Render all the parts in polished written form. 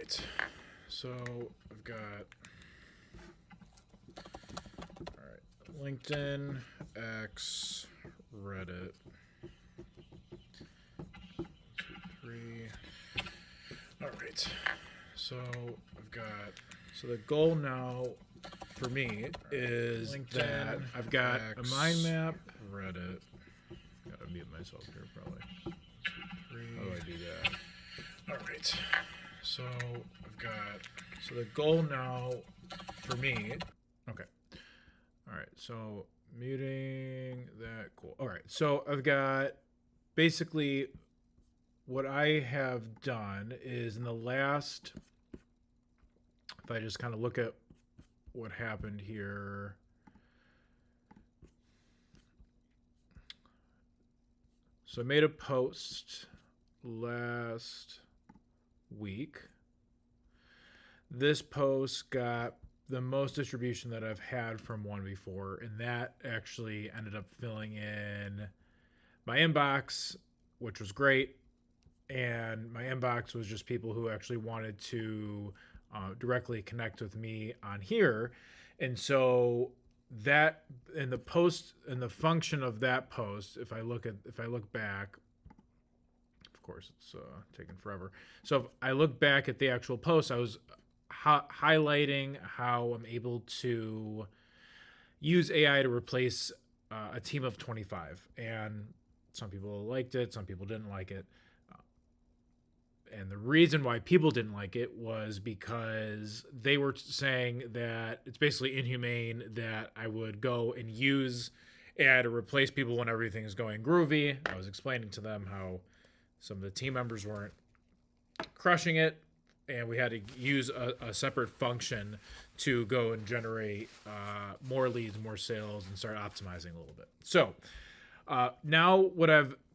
right. So I've got LinkedIn, X, Reddit. 1, 2, 3. All right. So I've got. So the goal now for me is LinkedIn, that I've got X, a mind map. Reddit. Gotta mute myself here probably. 1, 2, 3. How do I do that? All right. So I've got. So the goal now for me. Okay. All right. So muting that. Cool. All right. So I've got basically what I have done is in the last. If I just kind of look at what happened here. So I made a post last week. This post got the most distribution that I've had from one before, and that actually ended up filling in my inbox, which was great. And my inbox was just people who actually wanted to directly connect with me on here. And so that in the post and the function of that post, if I look back, of course it's taking forever. So if I look back at the actual post, I was highlighting how I'm able to use AI to replace a team of 25. And some people liked it, some people didn't like it. And the reason why people didn't like it was because they were saying that it's basically inhumane that I would go and use AI to replace people when everything is going groovy. I was explaining to them how some of the team members weren't crushing it, and we had to use a separate function to go and generate more leads, more sales, and start optimizing a little bit. So now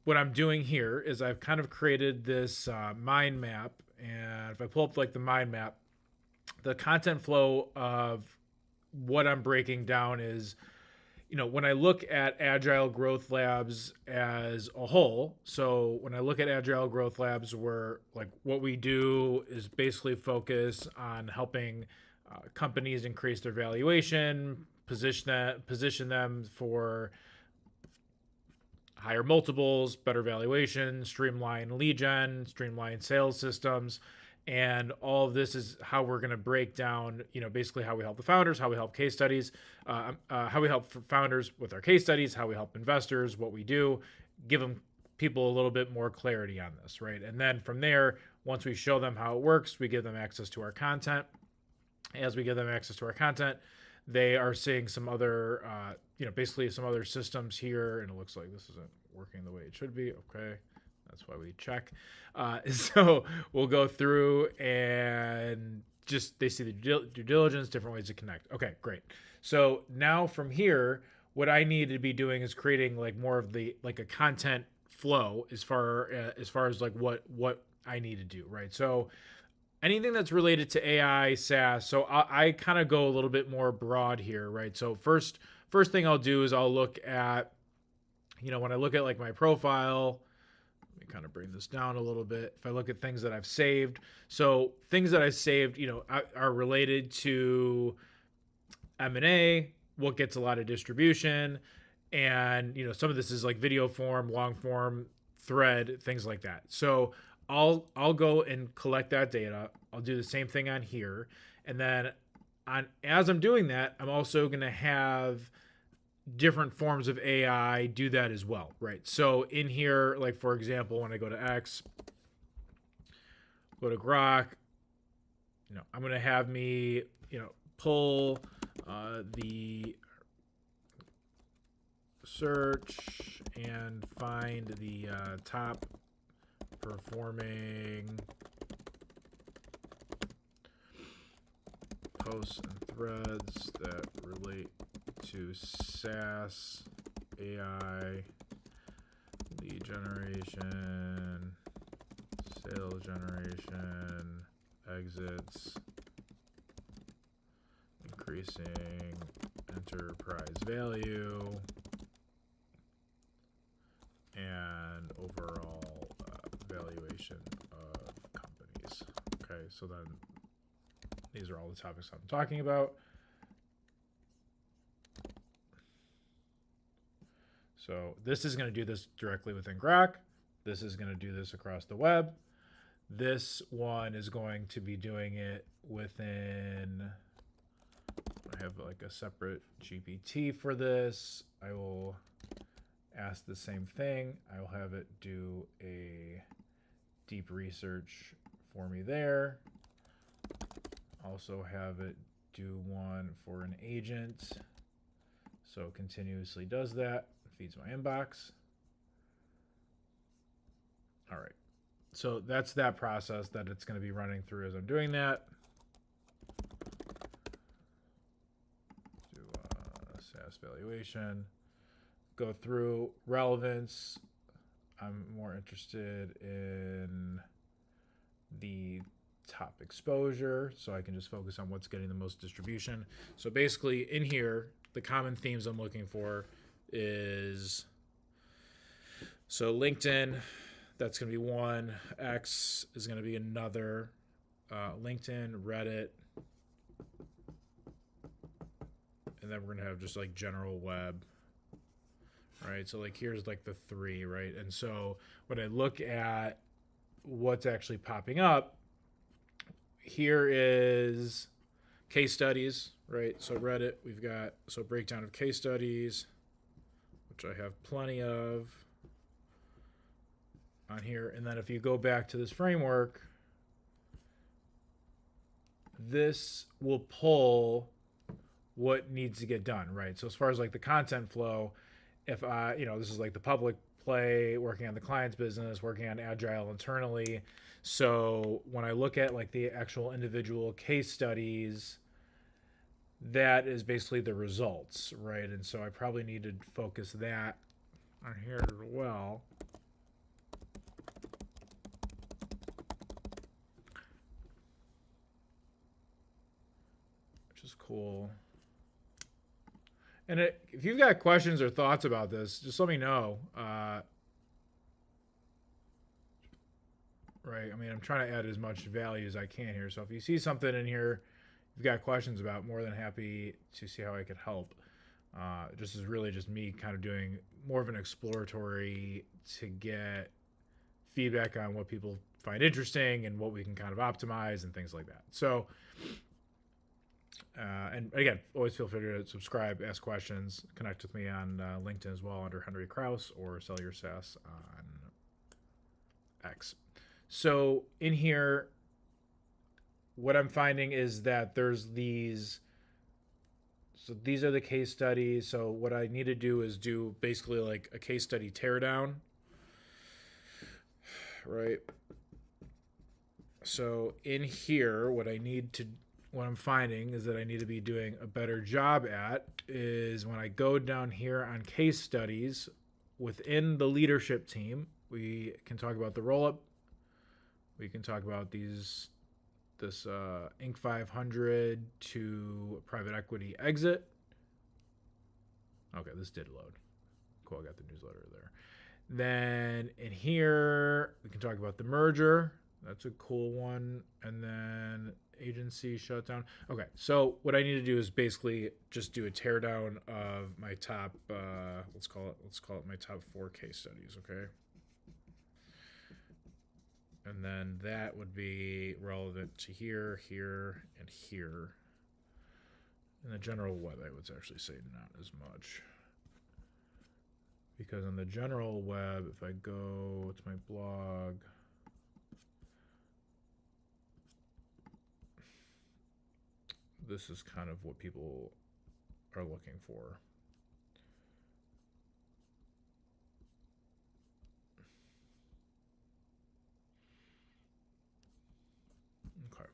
what I'm doing here is I've kind of created this mind map, and if I pull up like the mind map, the content flow of what I'm breaking down is, when I look at Agile Growth Labs as a whole, so when I look at Agile Growth Labs, where like what we do is basically focus on helping companies increase their valuation, position them for higher multiples, better valuation, streamline lead gen, streamline sales systems. And all of this is how we're going to break down, basically how we help the founders, how we help case studies, how we help founders with our case studies, how we help investors, what we do, give them people a little bit more clarity on this, right? And then from there, once we show them how it works, we give them access to our content. As we give them access to our content, they are seeing some other, basically some other systems here, and it looks like this isn't working the way it should be. Okay, that's why we check. So we'll go through and just they see the due diligence, different ways to connect. Okay, great. So now from here, what I need to be doing is creating like more of the like a content flow as far as like what I need to do, right? So anything that's related to AI, SaaS. So I kind of go a little bit more broad here, right? So first thing I'll do is I'll look at, when I look at like my profile, let me kind of bring this down a little bit. If I look at things that I've saved, so things that I've saved, are related to M&A, what gets a lot of distribution, and some of this is like video form, long form, thread, things like that. So I'll go and collect that data. I'll do the same thing on here. And then as I'm doing that, I'm also going to have different forms of AI do that as well, right? So in here, like for example, when I go to X, go to Grok, I'm going to have me, pull the search and find the top performing posts and threads that relate to SaaS, AI, lead generation, sales generation, exits, increasing enterprise value, and overall valuation of companies. Okay, Okay, so then these are all the topics I'm talking about. So this is going to do this directly within Grok. This is going to do this across the web. This one is going to be doing it within, I have like a separate GPT for this. I will ask the same thing. I will have it do a deep research for me there. Also have it do one for an agent. So it continuously does that, feeds my inbox. All right. So that's that process that it's going to be running through as I'm doing that. Do SaaS valuation. Go through relevance. I'm more interested in the top exposure, so I can just focus on what's getting the most distribution. So basically in here, the common themes I'm looking for is, so LinkedIn, that's going to be one. X is going to be another. LinkedIn, Reddit, and then we're going to have just like general web. Right, so like here's like the three, right? And so when I look at what's actually popping up, here is case studies, right? So Reddit, we've got, so breakdown of case studies, which I have plenty of on here. And then if you go back to this framework, this will pull what needs to get done, right? So as far as like the content flow, if I, this is like the public play, working on the client's business, working on agile internally. So when I look at like the actual individual case studies, that is basically the results, right? And so I probably need to focus that on here as well. Which is cool. And if you've got questions or thoughts about this, just let me know. Right? I mean, I'm trying to add as much value as I can here. So if you see something in here you've got questions about, more than happy to see how I could help. This is really just me kind of doing more of an exploratory to get feedback on what people find interesting and what we can kind of optimize and things like that. So, and again, always feel free to subscribe, ask questions, connect with me on LinkedIn as well under Henry Kraus, or Sell Your SaaS on X. So in here, what I'm finding is that there's these, so these are the case studies. So what I need to do is do basically like a case study teardown, right? So in here, what I'm finding is that I need to be doing a better job at is when I go down here on case studies within the leadership team, we can talk about the roll-up. We can talk about this Inc. 500 to private equity exit. Okay, this did load. Cool, I got the newsletter there. Then in here, we can talk about the merger. That's a cool one. And then agency shutdown. Okay, so what I need to do is basically just do a teardown of my top, let's call it my top 4 case studies, okay? And then that would be relevant to here, here, and here. In the general web, I would actually say not as much. Because on the general web, if I go to my blog, this is kind of what people are looking for. Okay.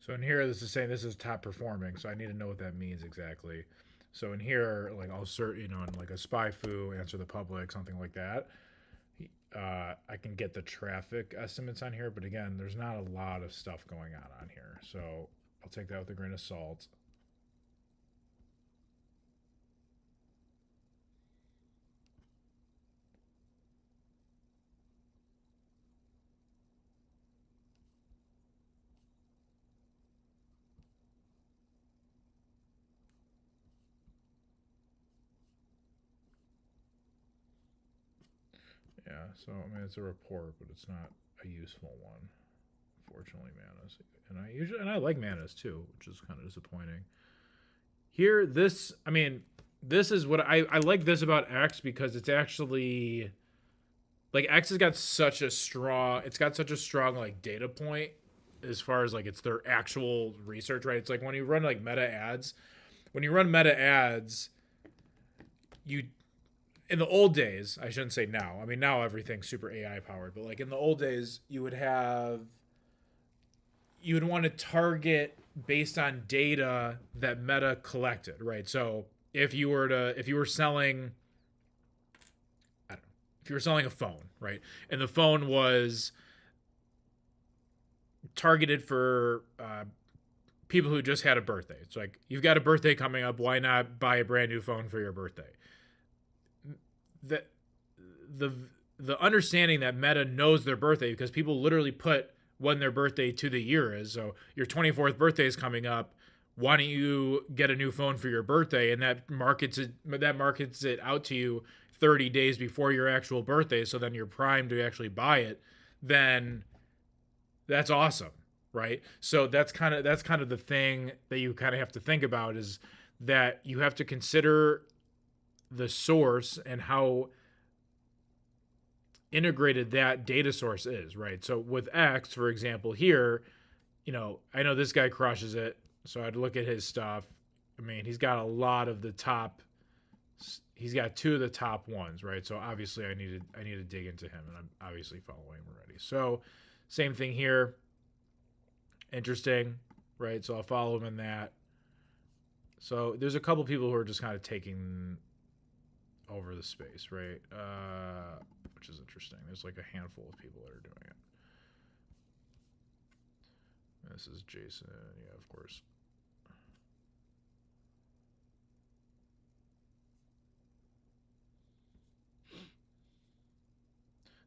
So in here, this is saying this is top performing. So I need to know what that means exactly. So in here, like I'll search, in like a spy foo, answer the public, something like that. I can get the traffic estimates on here, but again, there's not a lot of stuff going on here. So I'll take that with a grain of salt. Yeah, so I mean it's a report, but it's not a useful one. Fortunately, Manus, and I like Manus too, which is kind of disappointing. Here, this is what I like this about X because it's actually like X has got such a strong, it's got such a strong like data point as far as like it's their actual research, right? It's like when you run like meta ads, when you run meta ads, you in the old days, I shouldn't say now. I mean, now everything's super AI powered, but like in the old days, you would want to target based on data that Meta collected, right? So if you were selling, I don't know, if you were selling a phone, right, and the phone was targeted for people who just had a birthday. It's like you've got a birthday coming up. Why not buy a brand new phone for your birthday? The the the understanding that Meta knows their birthday because people literally put when their birthday to the year is. So your 24th birthday is coming up. Why don't you get a new phone for your birthday? And that markets it out to you 30 days before your actual birthday. So then you're primed to actually buy it. Then that's awesome, right? So that's kind of the thing that you kind of have to think about is that you have to consider the source and how integrated that data source is, right? So with X, for example, here, I know this guy crushes it, so I'd look at his stuff. I mean, he's got a lot of the top. He's got two of the top ones, right? So obviously, I need to dig into him, and I'm obviously following him already. So same thing here. Interesting, right? So I'll follow him in that. So there's a couple people who are just kind of taking over the space, right? Which is interesting. There's like a handful of people that are doing it. This is Jason, yeah, of course.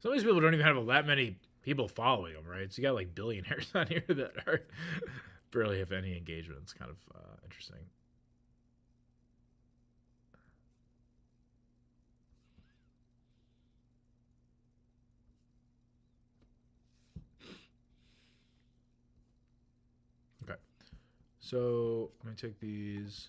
Some of these people don't even have that many people following them, right? So you got like billionaires on here that are barely have any engagement. It's kind of interesting. Okay, so let me take these.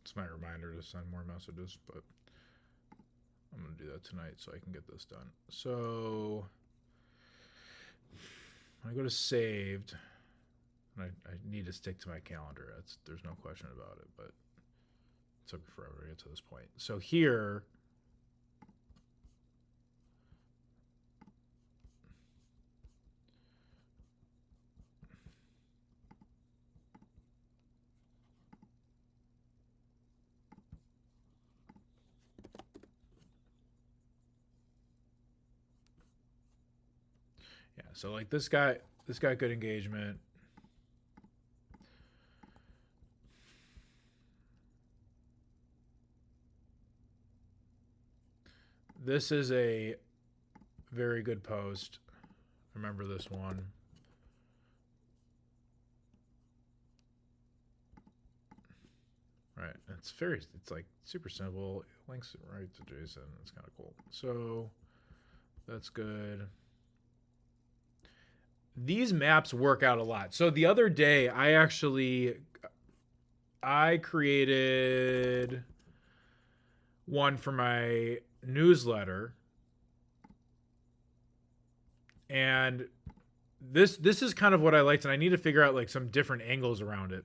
It's my reminder to send more messages, but I'm going to do that tonight so I can get this done. So when I go to saved, and I need to stick to my calendar. There's no question about it, but it took forever to get to this point. So here, yeah, so like this guy good engagement. This is a very good post. Remember this one. right. It's like super simple. Links right to JSON. It's kind of cool. So that's good. These maps work out a lot. So the other day, I created one for my newsletter, and this is kind of what I liked, and I need to figure out like some different angles around it.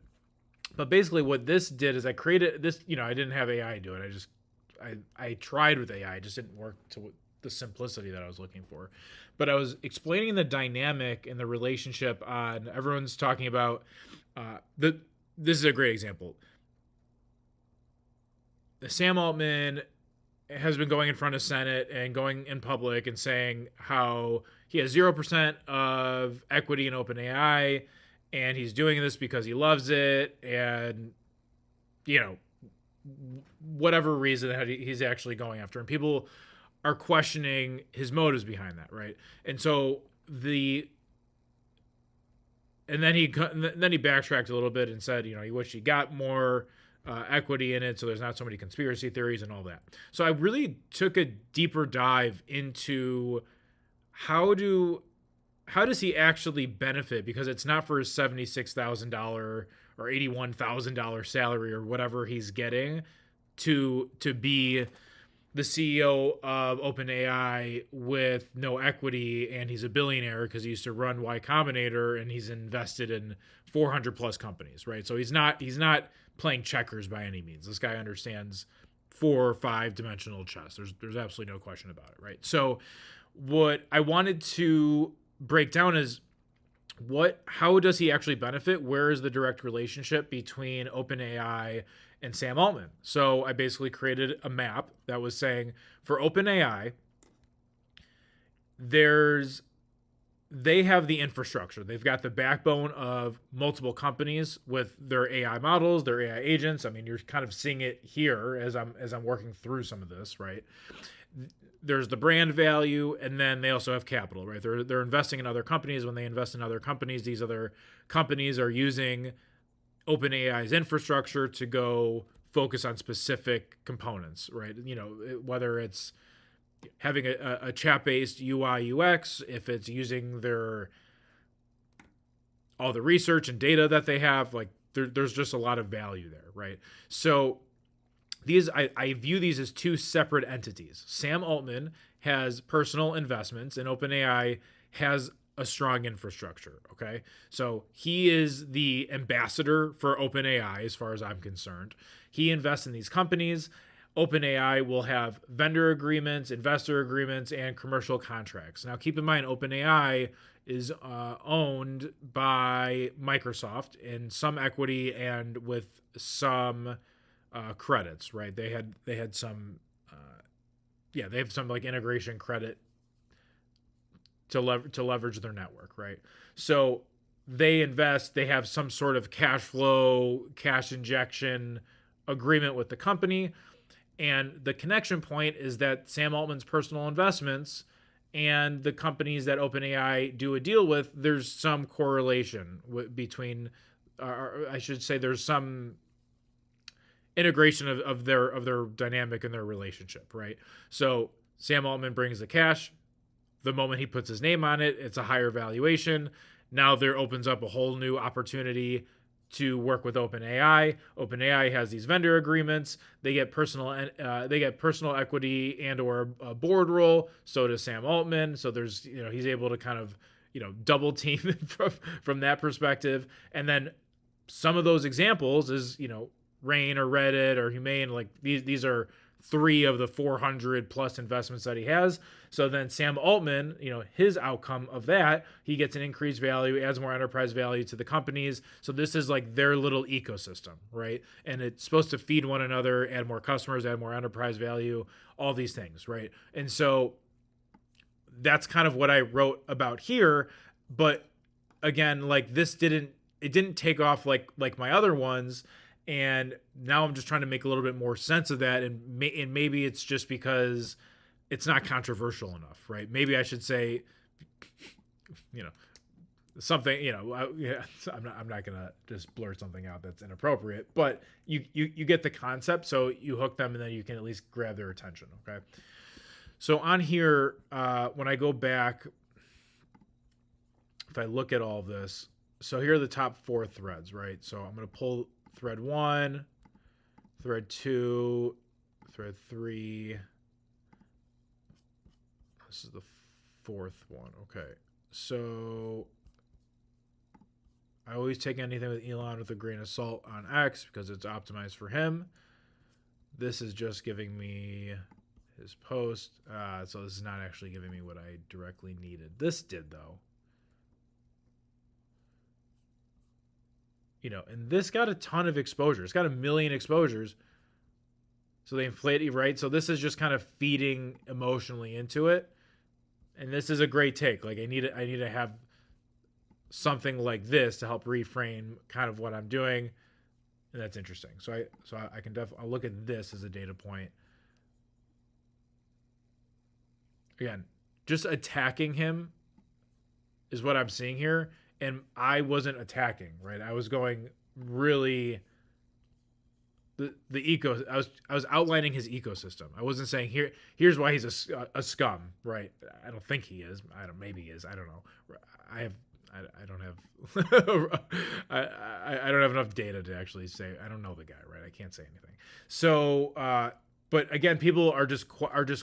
But basically, what this did is I created this. I didn't have AI do it. I tried with AI. It just didn't work to the simplicity that I was looking for. But I was explaining the dynamic and the relationship on. Everyone's talking about this is a great example. Sam Altman has been going in front of Senate and going in public and saying how he has 0% of equity in OpenAI, and he's doing this because he loves it, and whatever reason that he's actually going after, and people are questioning his motives behind that, right? And so and then he backtracked a little bit and said, he wished he got more equity in it, so there's not so many conspiracy theories and all that. So I really took a deeper dive into how does he actually benefit, because it's not for his $76,000 or $81,000 salary or whatever he's getting to be the CEO of OpenAI with no equity, and he's a billionaire because he used to run Y Combinator and he's invested in 400 plus companies, right? So he's not playing checkers by any means. This guy understands 4 or 5 dimensional chess. There's absolutely no question about it, right? So what I wanted to break down is how does he actually benefit? Where is the direct relationship between OpenAI and Sam Altman? So I basically created a map that was saying for OpenAI, they have the infrastructure. They've got the backbone of multiple companies with their AI models, their AI agents. I mean, you're kind of seeing it here as I'm working through some of this, right? There's the brand value, and then they also have capital, right? They're investing in other companies. When they invest in other companies, these other companies are using OpenAI's infrastructure to go focus on specific components, right? Whether it's having a chat-based UI UX, if it's using all the research and data that they have, like there's just a lot of value there, right? So I view these as 2 separate entities. Sam Altman has personal investments, and OpenAI has a strong infrastructure, okay? So he is the ambassador for OpenAI as far as I'm concerned. He invests in these companies. OpenAI will have vendor agreements, investor agreements, and commercial contracts. Now, keep in mind, OpenAI is owned by Microsoft in some equity and with some credits, right? They had some, they have some like integration credit to leverage their network, right? So they invest, they have some sort of cash flow, cash injection agreement with the company. And the connection point is that Sam Altman's personal investments and the companies that OpenAI do a deal with, there's some correlation between, I should say, there's some integration of their dynamic and their relationship, right? So Sam Altman brings the cash. The moment he puts his name on it, it's a higher valuation. Now there opens up a whole new opportunity to work with OpenAI. OpenAI has these vendor agreements. They get personal equity and or a board role. So does Sam Altman. So there's he's able to kind of double team from that perspective. And then some of those examples is Rain or Reddit or Humane. Like these are 3 of the 400 plus investments that he has. So then Sam Altman, his outcome of that, he gets an increased value, adds more enterprise value to the companies. So this is like their little ecosystem, right? And it's supposed to feed one another, add more customers, add more enterprise value, all these things, right? And so that's kind of what I wrote about here. But again, like it didn't take off like my other ones. And now I'm just trying to make a little bit more sense of that. And maybe it's just because it's not controversial enough, right? Maybe I should say, something, yeah, I'm not gonna just blur something out that's inappropriate, but you get the concept. So you hook them, and then you can at least grab their attention. Okay. So on here, when I go back, if I look at all of this, so here are the top 4 threads, right? So I'm gonna pull thread 1, thread 2, thread 3. This is the 4th one. Okay. So I always take anything with Elon with a grain of salt on X because it's optimized for him. This is just giving me his post. So this is not actually giving me what I directly needed. This did, though. And this got a ton of exposure. It's got 1 million exposures. So they inflate it, right? So this is just kind of feeding emotionally into it. And this is a great take. Like I need to have something like this to help reframe kind of what I'm doing, and that's interesting. So I can I'll look at this as a data point. Again, just attacking him is what I'm seeing here, and I wasn't attacking, right? I was going really I was outlining his ecosystem. I wasn't saying here's why he's a scum, right? I don't think he is. Maybe he is. I don't know. I don't have I don't have enough data to actually say. I don't know the guy, right? I can't say anything. So but again, people are just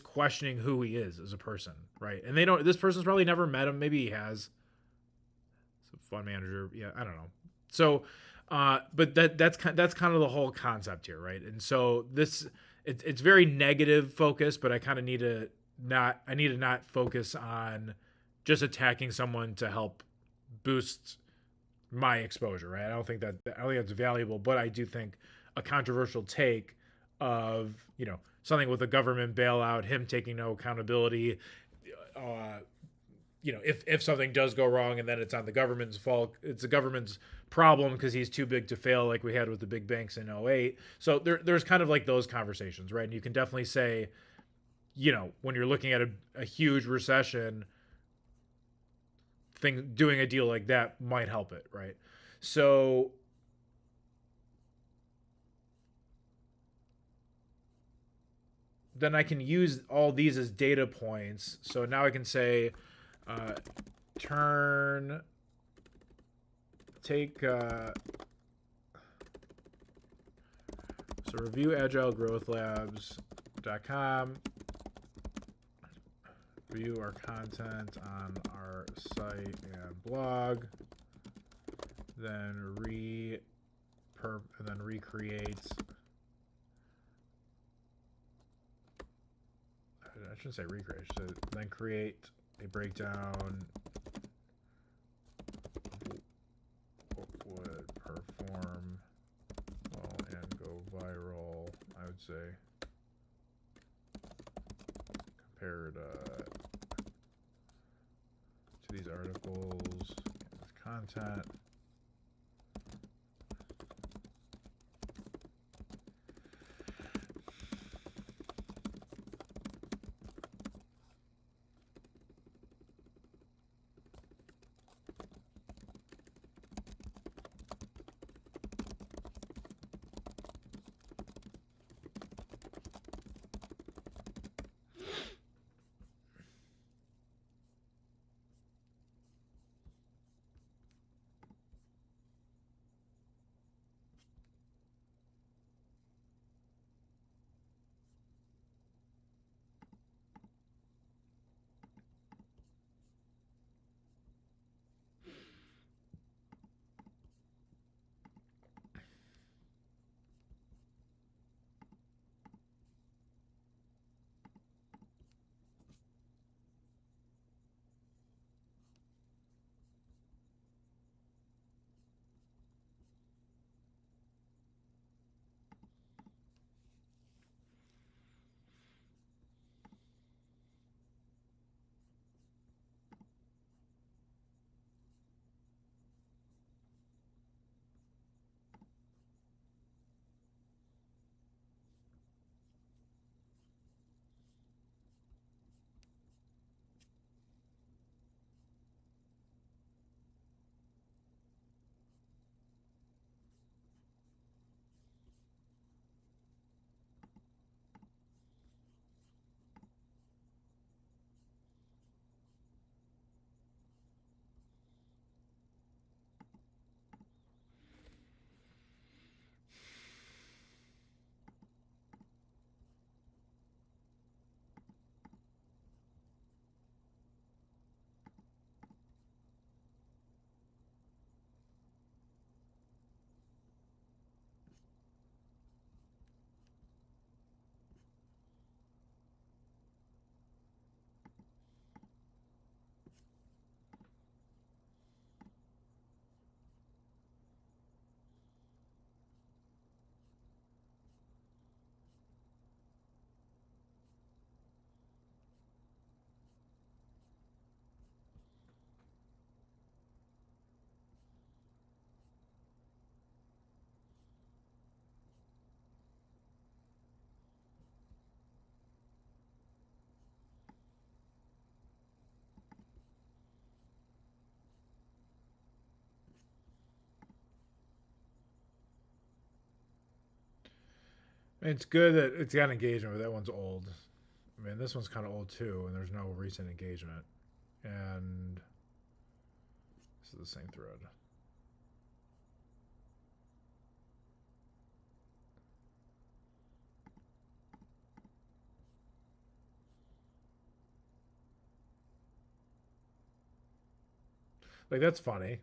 questioning who he is as a person, right? And they don't. This person's probably never met him. Maybe he has. It's a fund manager. Yeah, I don't know. So but that's kind of the whole concept here, right? And so it's very negative focused, but I kind of need to not focus on just attacking someone to help boost my exposure, right? I don't think that's valuable, but I do think a controversial take of something with a government bailout, him taking no accountability, if something does go wrong and then it's on the government's fault, it's the government's problem because he's too big to fail, like we had with the big banks in 08. So there's kind of like those conversations, right? And you can definitely say, when you're looking at a huge recession, doing a deal like that might help it, right? So then I can use all these as data points. So now I can say, so review agilegrowthlabs.com, view our content on our site and blog, then recreate. I shouldn't say recreate. So then create a breakdown of what would perform well and go viral. I would say compared to these articles and this content. It's good that it's got engagement, but that one's old. I mean, this one's kind of old too, and there's no recent engagement. And this is the same thread. Like, that's funny.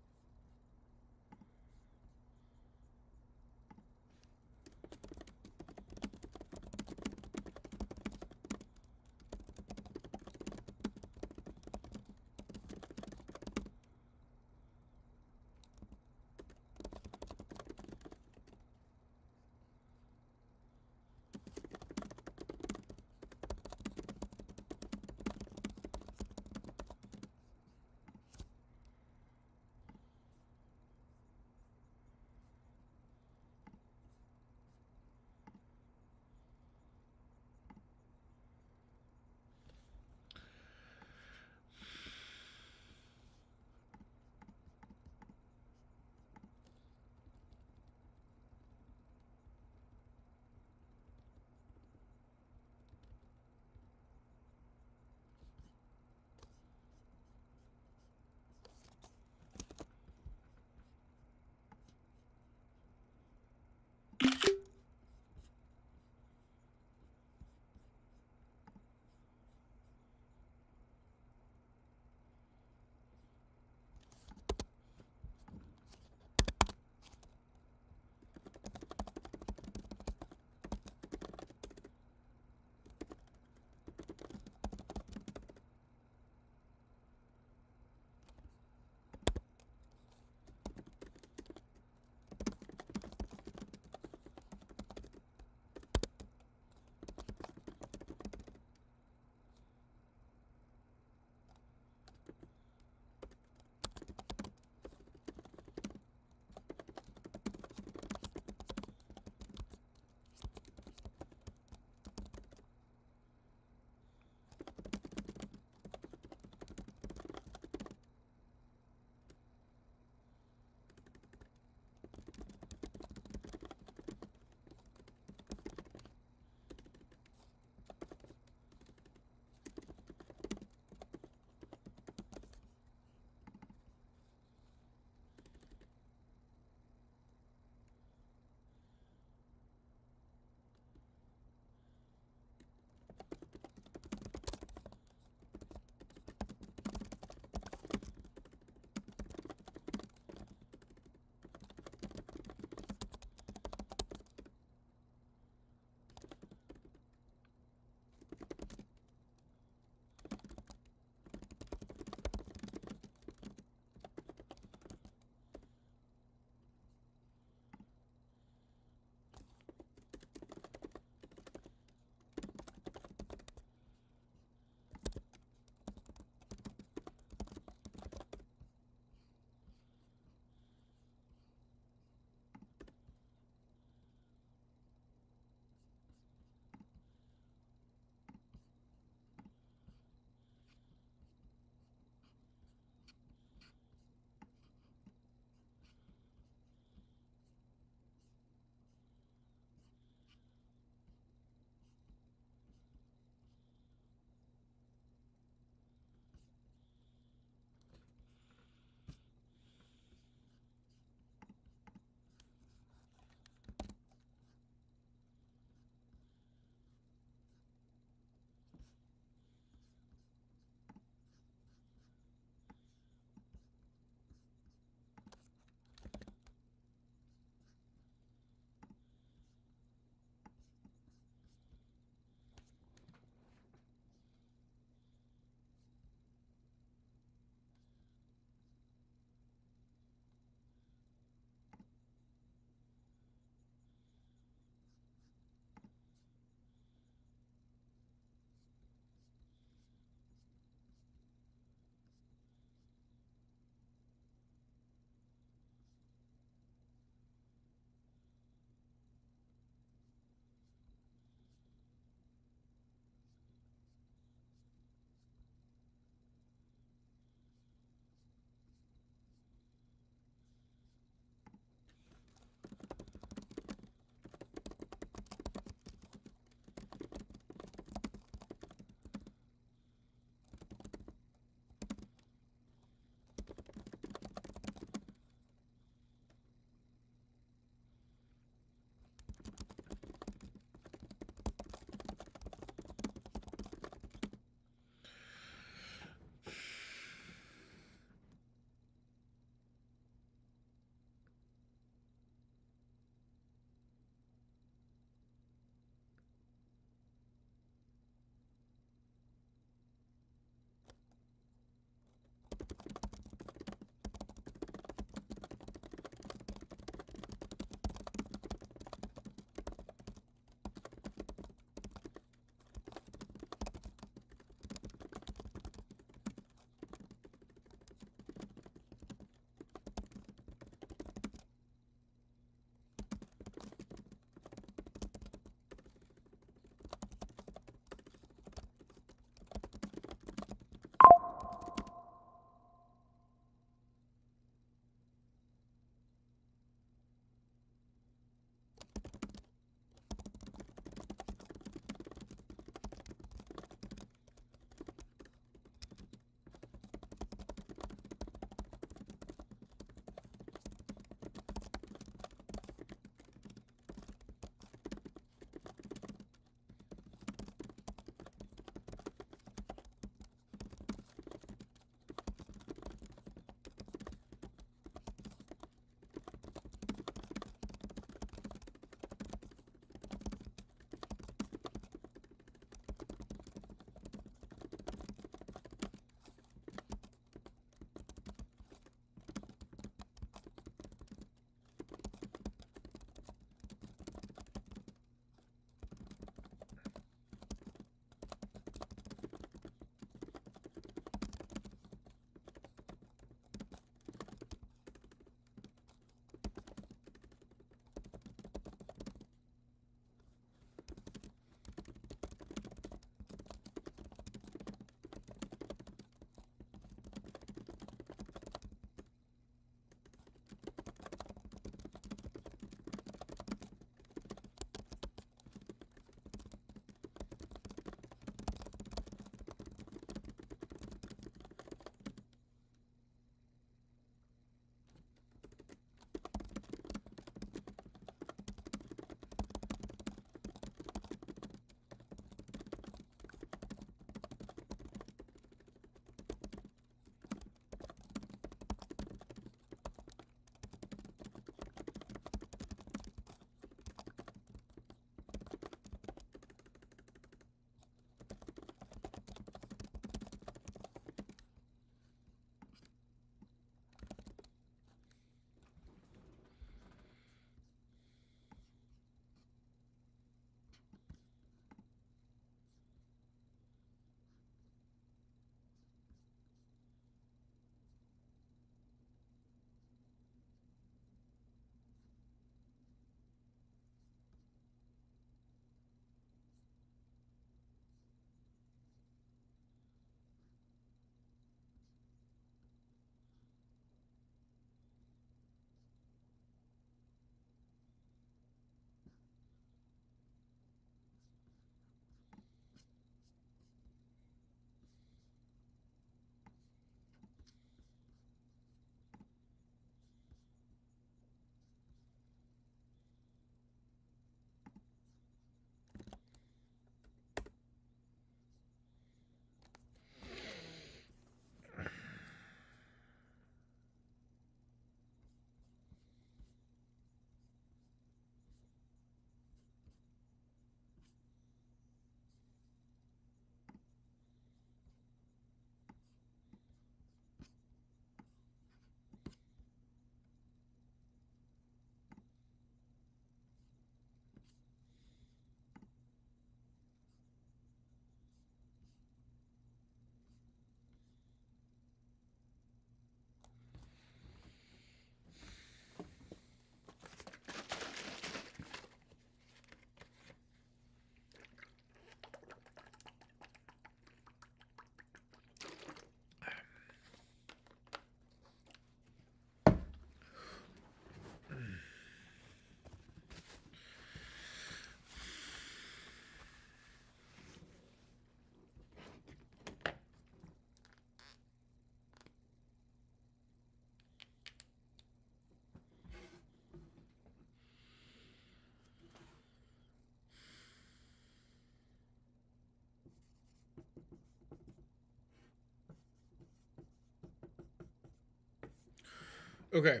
Okay.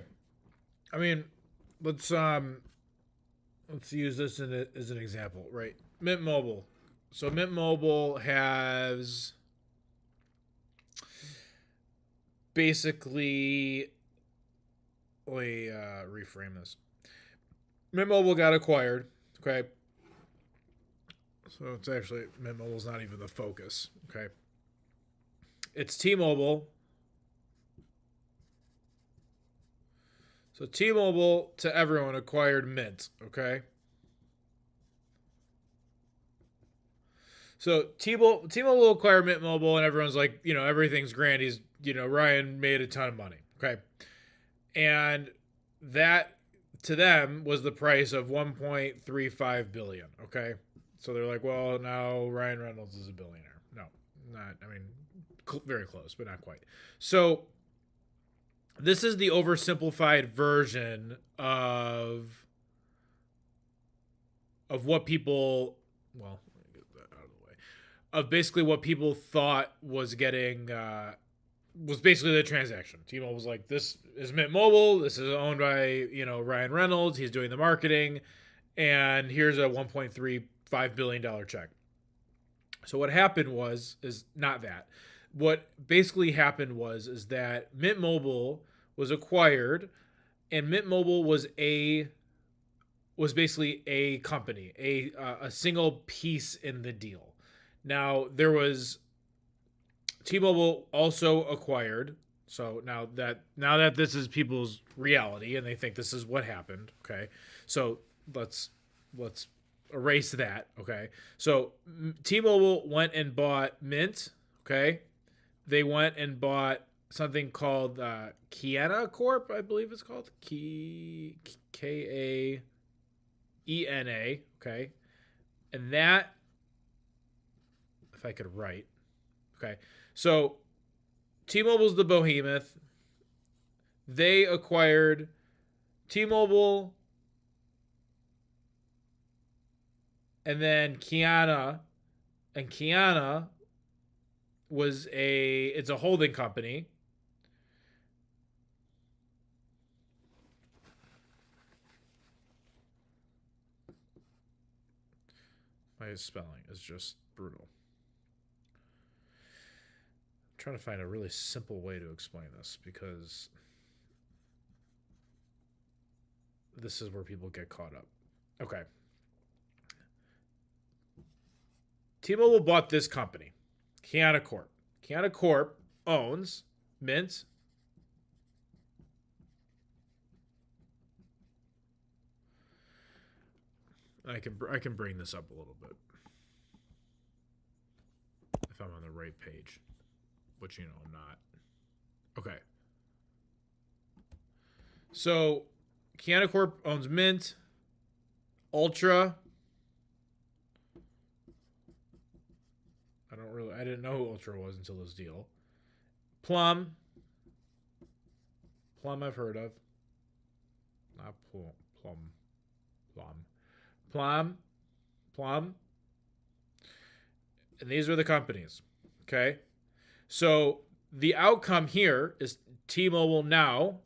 I mean, let's use this as an example, right? Mint Mobile. So Mint Mobile has basically, let me reframe this. Mint Mobile got acquired. Okay. So it's actually, Mint Mobile's not even the focus. Okay. It's T-Mobile. So T-Mobile to everyone acquired Mint. Okay. So T-Mobile acquired Mint Mobile, and everyone's like, everything's grand. He's, Ryan made a ton of money. Okay. And that to them was the price of 1.35 billion. Okay. So they're like, well, now Ryan Reynolds is a billionaire. No, not, I mean, very close, but not quite. So this is the oversimplified version of what people, well, let me get that out of the way, of basically what people thought was getting was basically the transaction. T-Mobile was like, this is Mint Mobile. This is owned by, Ryan Reynolds. He's doing the marketing. And here's a $1.35 billion check. So what happened is not that. What basically happened is that Mint Mobile was acquired, and Mint Mobile was basically a company, a single piece in the deal. Now there was T-Mobile also acquired. So now that this is people's reality and they think this is what happened, okay? So let's erase that, okay? So T-Mobile went and bought Mint, okay? They went and bought something called Ciena Corp, I believe it's called. Kaena, okay? And that, if I could write, okay? So T-Mobile's the behemoth. They acquired T-Mobile and then Ciena, and Ciena it's a holding company. My spelling is just brutal. I'm trying to find a really simple way to explain this because this is where people get caught up. Okay. T-Mobile bought this company, Ciena Corp. Ciena Corp owns Mint, I can bring this up a little bit if I'm on the right page, which I'm not. Okay. So Ciena Corp owns Mint, Ultra. I didn't know who Ultra was until this deal. Plum I've heard of. Not Plum. And these are the companies. Okay. So the outcome here is T-Mobile now,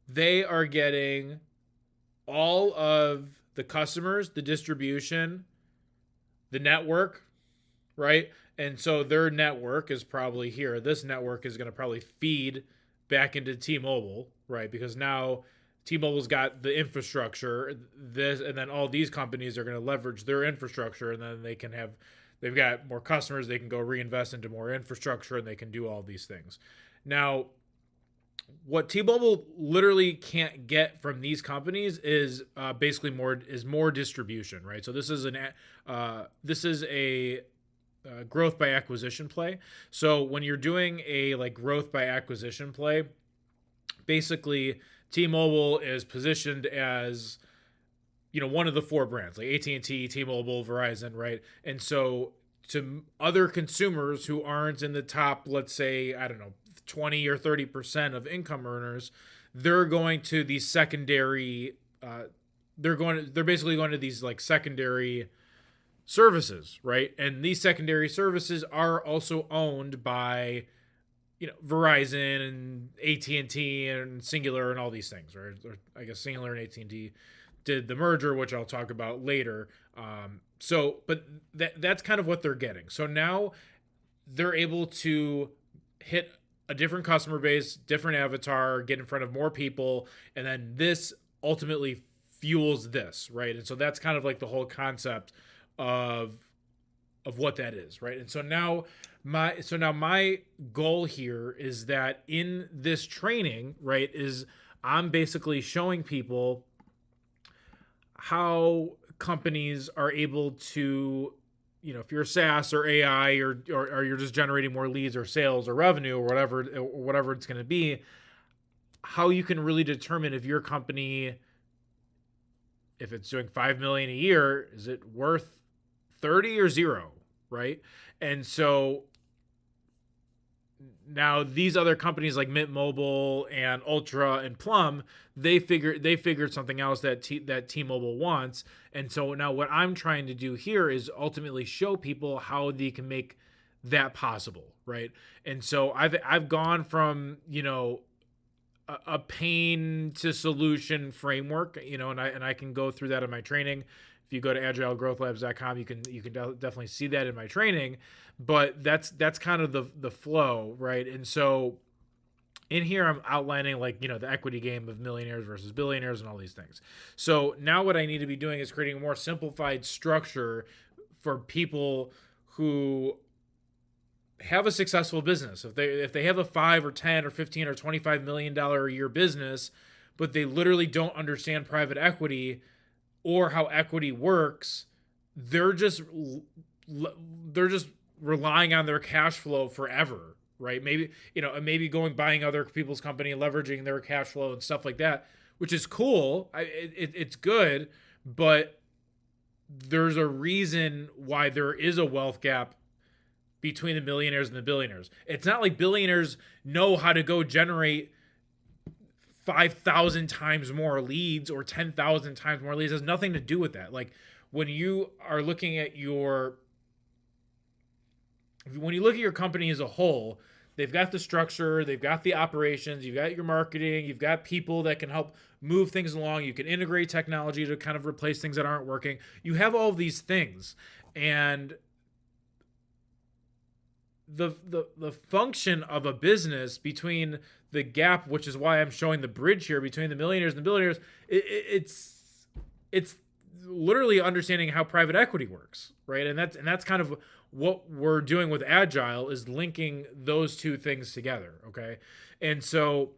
they are getting all of the customers, the distribution, the network, right? And so their network is probably here. This network is going to probably feed back into T-Mobile, right? Because now T-Mobile's got the infrastructure, this, and then all these companies are going to leverage their infrastructure, and then they've got more customers. They can go reinvest into more infrastructure, and they can do all these things. Now, what T-Mobile literally can't get from these companies is basically more distribution, right? So this is a growth by acquisition play. So when you're doing a growth by acquisition play, basically T-Mobile is positioned as one of the four brands, like AT&T, T-Mobile, Verizon, right? And so to other consumers who aren't in the top, let's say, I don't know, 20 or 30% of income earners, they're going to these secondary they're basically going to these secondary services, right? And these secondary services are also owned by Verizon and AT&T and Singular and all these things, right? Or I guess Singular and AT&T did the merger, which I'll talk about later. But that's kind of what they're getting. So now they're able to hit a different customer base, different avatar, get in front of more people, and then this ultimately fuels this, right? And so that's kind of like the whole concept of what that is, right? And so now my goal here is that in this training, right, is I'm basically showing people how companies are able to, if you're SaaS or AI or you're just generating more leads or sales or revenue or whatever it's going to be, how you can really determine if your company, if it's doing 5 million a year, is it worth 30 or 0, right? And so now these other companies like Mint Mobile and Ultra and Plum, they figured something else that T-Mobile wants. And so now what I'm trying to do here is ultimately show people how they can make that possible, right? And so I've gone from, a pain to solution framework, and I can go through that in my training. If you go to agilegrowthlabs.com, you can definitely see that in my training. But that's kind of the flow, right? And so in here, I'm outlining the equity game of millionaires versus billionaires and all these things. So now what I need to be doing is creating a more simplified structure for people who have a successful business. If they have a 5 or 10 or 15 or $25 million a year business, but they literally don't understand private equity or how equity works, they're just relying on their cash flow forever, right? Maybe buying other people's company, leveraging their cash flow and stuff like that, which is cool. It's good, but there's a reason why there is a wealth gap between the millionaires and the billionaires. It's not like billionaires know how to go generate 5,000 times more leads or 10,000 times more leads. It has nothing to do with that. Like when you look at your company as a whole, they've got the structure, they've got the operations, you've got your marketing, you've got people that can help move things along. You can integrate technology to kind of replace things that aren't working. You have all of these things, and the function of a business between the gap, which is why I'm showing the bridge here between the millionaires and the billionaires, it's literally understanding how private equity works, right? And that's kind of what we're doing with Agile, is linking those two things together, okay? And so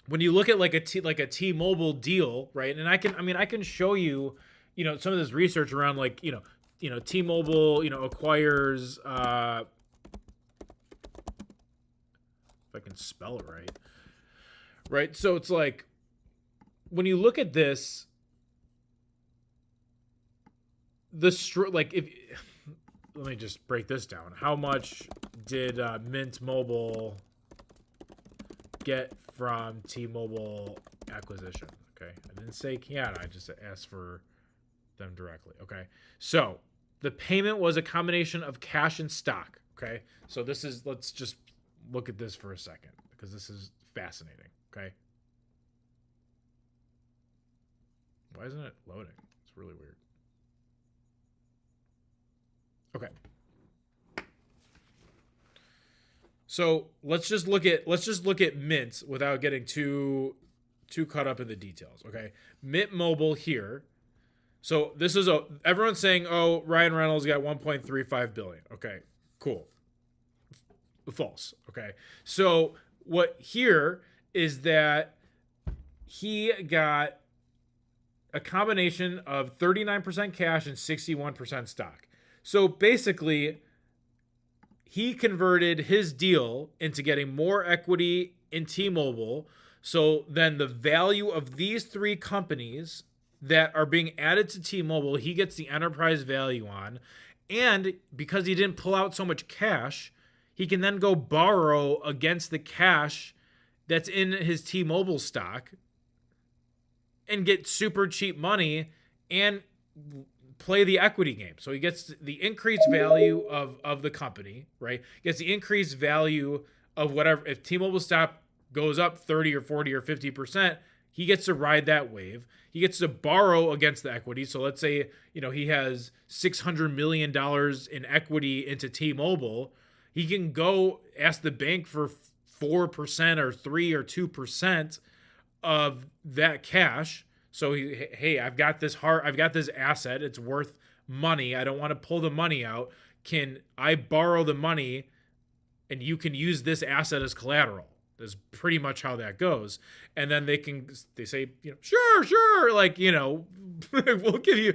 when you look at like a T-Mobile deal, right? And I can show you, some of this research around T-Mobile, acquires if I can spell it right? So it's like, when you look at this, let me just break this down. How much did Mint Mobile get from T-Mobile acquisition? Okay, I didn't say Kiana, I just asked for them directly. Okay, so the payment was a combination of cash and stock. Okay, so let's just look at this for a second, because this is fascinating. Okay, why isn't it loading? It's really weird. Okay, so let's just look at Mint without getting too caught up in the details. Okay, Mint Mobile here. So this is everyone's saying, oh, Ryan Reynolds got 1.35 billion. Okay, cool. False. Okay, so what here is that he got a combination of 39% cash and 61% stock. So basically, he converted his deal into getting more equity in T-Mobile. So then the value of these three companies that are being added to T-Mobile, he gets the enterprise value on. And because he didn't pull out so much cash, he can then go borrow against the cash that's in his T-Mobile stock and get super cheap money and play the equity game. So he gets the increased value of the company, right? Gets the increased value of whatever. If T-Mobile stock goes up 30 or 40 or 50%, he gets to ride that wave. He gets to borrow against the equity. So let's say, he has $600 million in equity into T-Mobile. He can go ask the bank for 4% or 3 or 2% of that cash. So hey, I've got this asset. It's worth money. I don't want to pull the money out. Can I borrow the money and you can use this asset as collateral? That's pretty much how that goes. And then they say, sure, like, we'll give you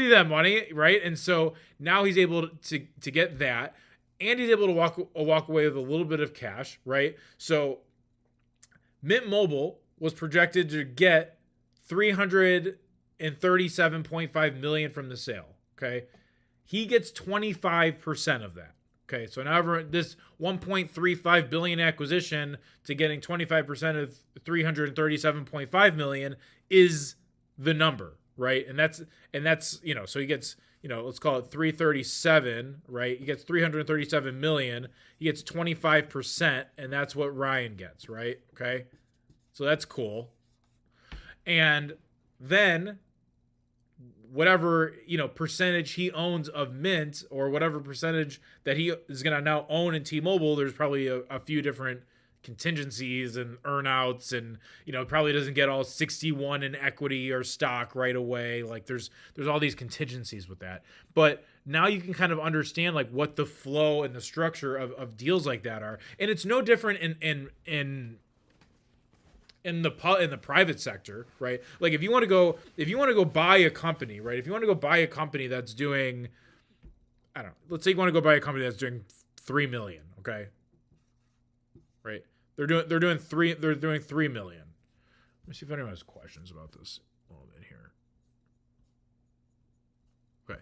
that money, right? And so now he's able to get that, and he's able to walk away with a little bit of cash, right? So Mint Mobile was projected to get $337.5 million from the sale. Okay, he gets 25% of that. Okay, so now this $1.35 billion acquisition to getting 25% of $337.5 million is the number, right? And that's so he gets, let's call it 337, right? He gets 337 million. He gets 25%, and that's what Ryan gets, right? Okay, so that's cool. And then whatever percentage he owns of Mint, or whatever percentage that he is going to now own in T-Mobile, there's probably a few different contingencies and earnouts, and probably doesn't get all 61 in equity or stock right away. Like there's all these contingencies with that. But now you can kind of understand like what the flow and the structure of deals like that are, and it's no different in the private sector, right? Like if you want to go buy a company, right? If you want to go buy a company that's doing, I don't know, let's say you want to go buy a company that's doing 3 million, okay? Right? They're doing 3 million. Let me see if anyone has questions about this a little bit here. Okay.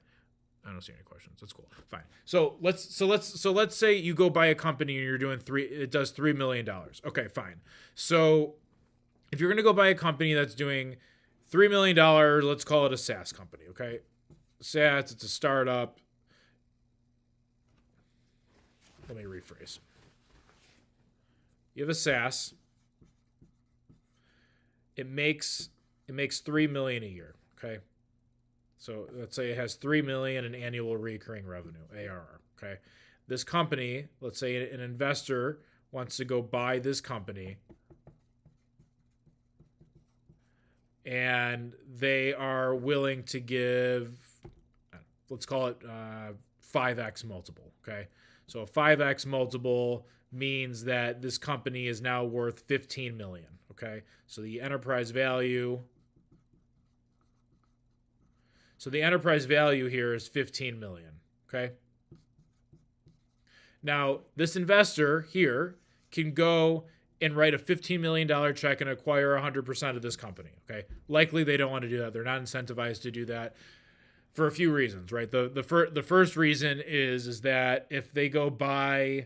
I don't see any questions. That's cool. Fine. So let's say you go buy a company and you're doing it does $3 million. Okay, fine. So if you're going to go buy a company that's doing $3 million, let's call it a SaaS company, okay? SaaS, it's a startup. Let me rephrase. You have a SaaS. It makes $3 million a year, okay? So let's say it has $3 million in annual recurring revenue, ARR, okay? This company, let's say an investor wants to go buy this company, and they are willing to give, let's call it 5x multiple, okay? So a 5x multiple means that this company is now worth 15 million, okay? So the enterprise value here is 15 million, okay? Now, this investor here can go and write a $15 million check and acquire 100% of this company, okay? Likely they don't want to do that. They're not incentivized to do that for a few reasons, right? The first reason is that if they go buy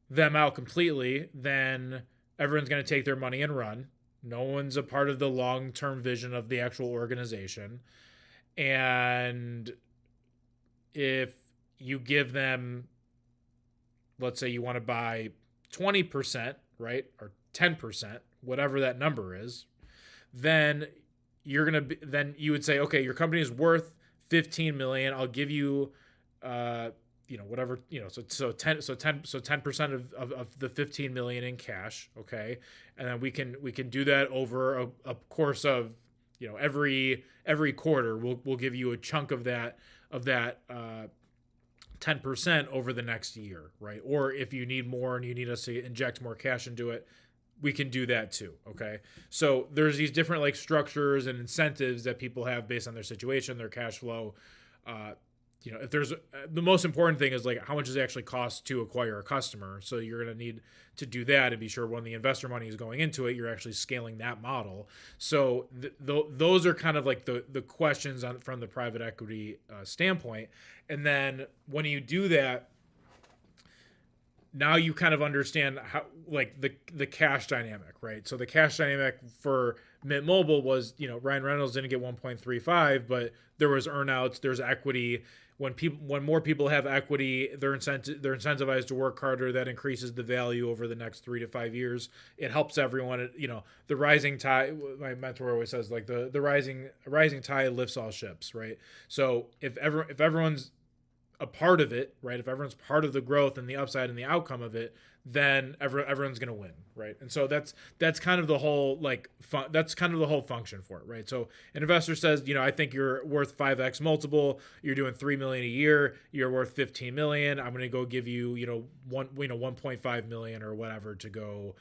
them out completely, then everyone's going to take their money and run. No one's a part of the long-term vision of the actual organization. And if you give them, let's say you want to buy 20%, right, or 10%, whatever that number is, then you would say, okay, your company is worth 15 million. I'll give you, whatever, so 10% of the 15 million in cash, okay, and then we can do that over a course of, every quarter we'll give you a chunk of that 10% over the next year, right? Or if you need more and you need us to inject more cash into it, we can do that too, okay? So there's these different like structures and incentives that people have based on their situation, their cash flow. If there's the most important thing is like how much does it actually cost to acquire a customer. So you're going to need to do that and be sure when the investor money is going into it, you're actually scaling that model. So those are kind of like the questions from the private equity standpoint. And then when you do that, now you kind of understand how like the cash dynamic, right? So the cash dynamic for Mint Mobile was, Ryan Reynolds didn't get 1.35, but there was earnouts, there's equity. when more people have equity, they're incentivized to work harder. That increases the value over the next 3 to 5 years. It helps everyone. The rising tide. My mentor always says, like, the rising tide lifts all ships, right? So if everyone's a part of it, right? If everyone's part of the growth and the upside and the outcome of it, then everyone's going to win, right? And so that's kind of the whole that's kind of the whole function for it, right? So an investor says, I think you're worth 5x multiple, you're doing 3 million a year, you're worth 15 million. I'm going to go give you, 1.5 million or whatever to go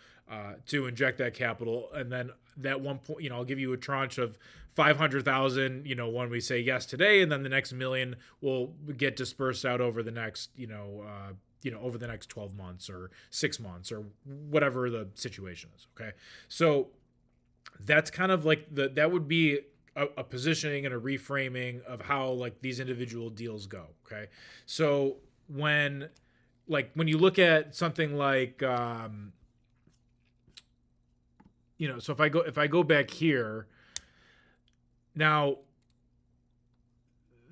to inject that capital, and then that one point, I'll give you a tranche of 500,000, when we say yes today, and then the next million will get dispersed out over the next, over the next 12 months or 6 months or whatever the situation is. Okay. So that's kind of like that would be a positioning and a reframing of how like these individual deals go. Okay. So when you look at something like, so if I go back here now,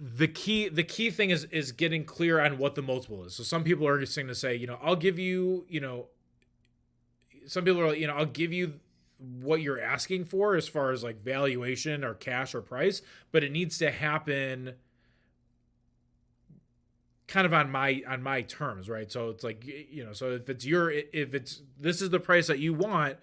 the key thing is getting clear on what the multiple is. So some people are just going to say, I'll give you, some people are, I'll give you what you're asking for as far as like valuation or cash or price, but it needs to happen kind of on my terms, right? So it's like, so if this is the price that you want,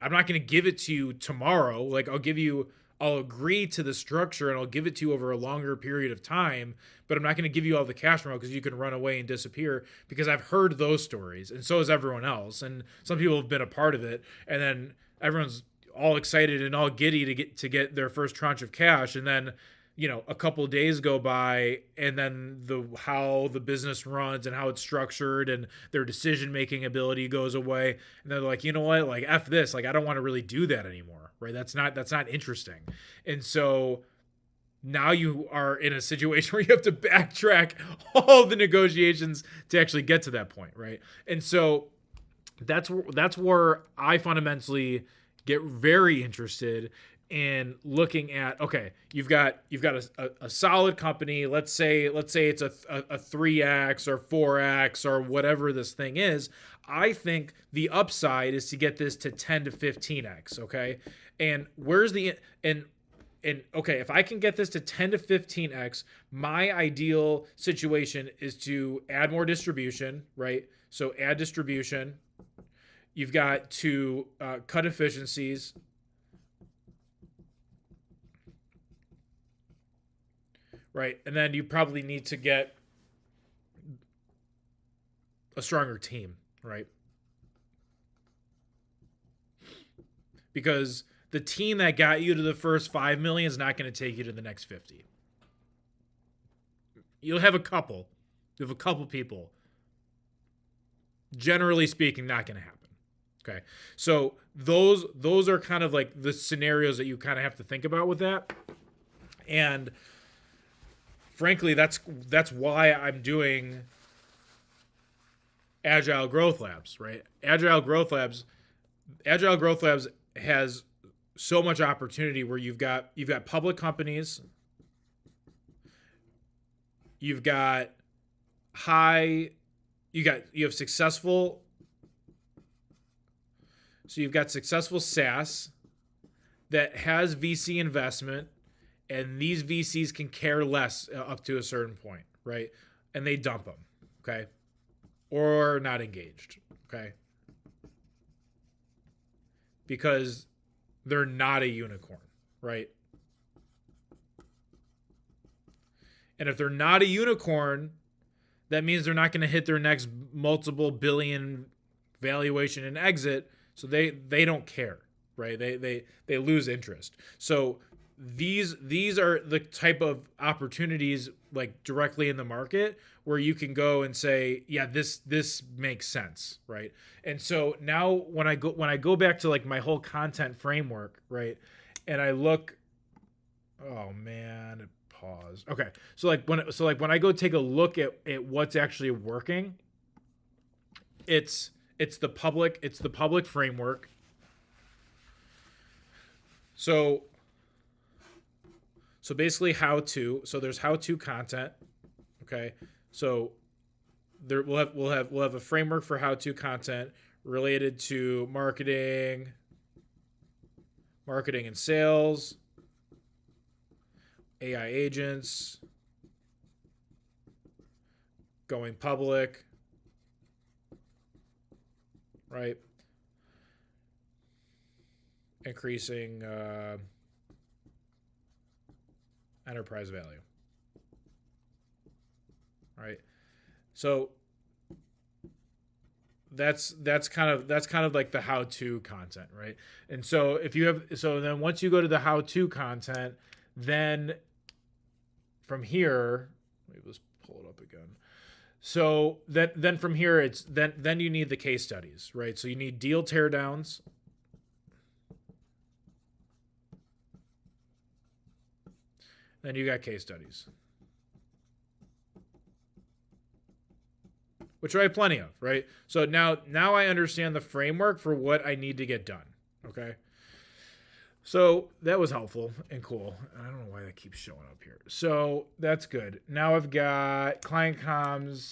I'm not going to give it to you tomorrow. Like I'll agree to the structure and I'll give it to you over a longer period of time, but I'm not going to give you all the cash flow because you can run away and disappear, because I've heard those stories, and so has everyone else. And some people have been a part of it, and then everyone's all excited and all giddy to get their first tranche of cash, and then a couple of days go by, and then how the business runs and how it's structured and their decision making ability goes away, and they're like, you know what, like F this, like I don't want to really do that anymore, right? That's not interesting. And so now you are in a situation where you have to backtrack all the negotiations to actually get to that point, right? And so that's where I fundamentally get very interested in looking at, okay, you've got a solid company. Let's say it's a 3x or 4x or whatever this thing is. I think the upside is to get this to 10 to 15x. Okay, and where's the and okay, if I can get this to 10 to 15x, my ideal situation is to add more distribution, right? So add distribution. You've got to cut efficiencies. Right. And then you probably need to get a stronger team, right? Because the team that got you to the first 5 million is not going to take you to the next 50. You'll have a couple. You have a couple people. Generally speaking, not going to happen. Okay. So those are kind of like the scenarios that you kind of have to think about with that. And frankly, that's why I'm doing Agile Growth Labs, right? Agile Growth Labs has so much opportunity where you've got public companies, you have successful, so you've got successful SaaS that has VC investment. And these VCs can care less up to a certain point, right? And they dump them, okay? Or not engaged, okay? Because they're not a unicorn, right? And if they're not a unicorn, that means they're not going to hit their next multiple billion valuation and exit, so they don't care, right? They lose interest. So these are the type of opportunities like directly in the market where you can go and say, yeah, this makes sense, right? And so now when I go back to like my whole content framework, right, and I look, oh man, pause. Okay, so when I go take a look at what's actually working, it's the public framework. So basically so there's how-to content, Okay, so there we'll have a framework for how-to content related to marketing and sales, AI agents, going public, right? Increasing enterprise value, right? So that's kind of like the how-to content, right? And so then once you go to the how-to content, then from here, let's pull it up again. So then from here, it's then you need the case studies, right? So you need deal teardowns. Then you got case studies, which I have plenty of, right? So now I understand the framework for what I need to get done. Okay. So that was helpful and cool. I don't know why that keeps showing up here. So that's good. Now I've got client comms,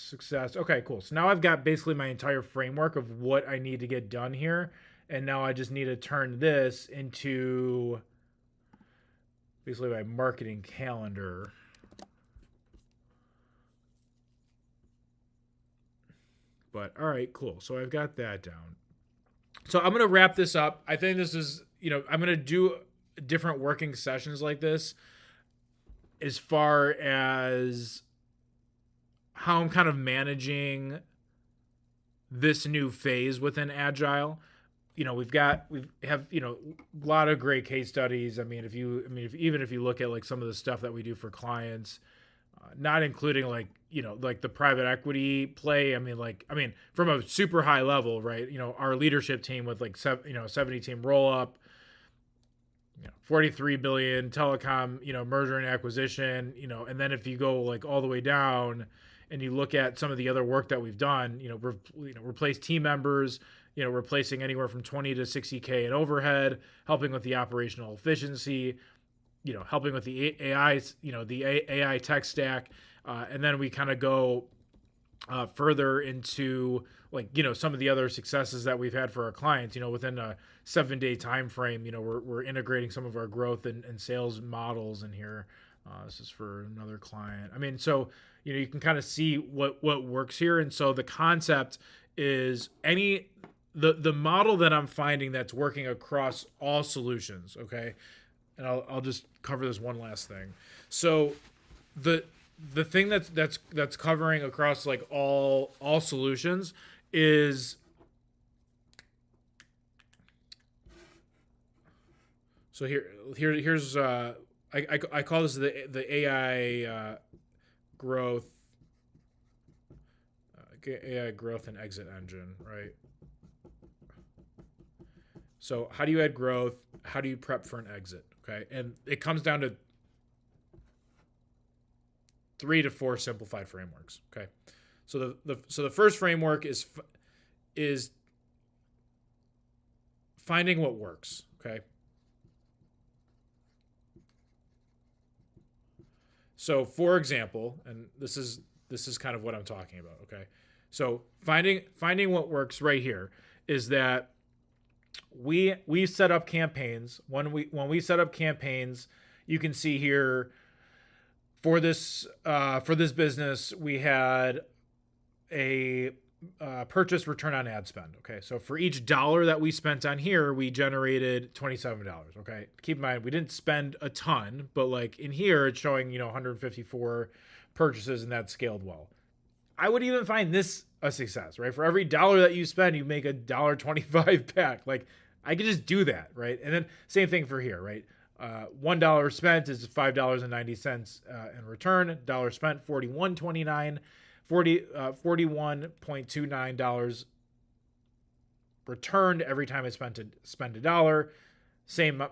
success. Okay, cool. So now I've got basically my entire framework of what I need to get done here. And now I just need to turn this into basically my marketing calendar. But all right, cool. So I've got that down. So I'm going to wrap this up. I think this is, I'm going to do different working sessions like this as far as how I'm kind of managing this new phase within Agile. We have a lot of great case studies. Even if you look at like some of the stuff that we do for clients, not including like the private equity play. From a super high level, right? Our leadership team with like 70 team roll up, 43 billion telecom, merger and acquisition, and then if you go like all the way down and you look at some of the other work that we've done, replace team members, replacing anywhere from 20 to 60K in overhead, helping with the operational efficiency, helping with the AI, the AI tech stack. And then we kind of go further into like, some of the other successes that we've had for our clients, within a 7-day time frame, we're integrating some of our growth and sales models in here. This is for another client. So, you can kind of see what works here. And so the concept is the model that I'm finding that's working across all solutions. Okay. And I'll just cover this one last thing. So the thing that's covering across like all solutions is, so here's I call this the AI growth and exit engine, right? So how do you add growth? How do you prep for an exit? Okay, and it comes down to 3 to 4 simplified frameworks. Okay, so the first framework is finding what works. Okay, so for example, and this is kind of what I'm talking about. Okay, so finding what works right here is that we set up campaigns. When we set up campaigns, you can see here for this business, we had a purchase return on ad spend. Okay, so for each dollar that we spent on here, we generated $27. Okay, keep in mind we didn't spend a ton, but like in here it's showing 154 purchases, and that scaled well. I would even find this a success, right? For every dollar that you spend, you make $1.25 back. Like I could just do that, right? And then same thing for here, right? $1 spent is $5.90 in return. Dollar spent $41.29, $41.29 returned every time I spent a dollar. Same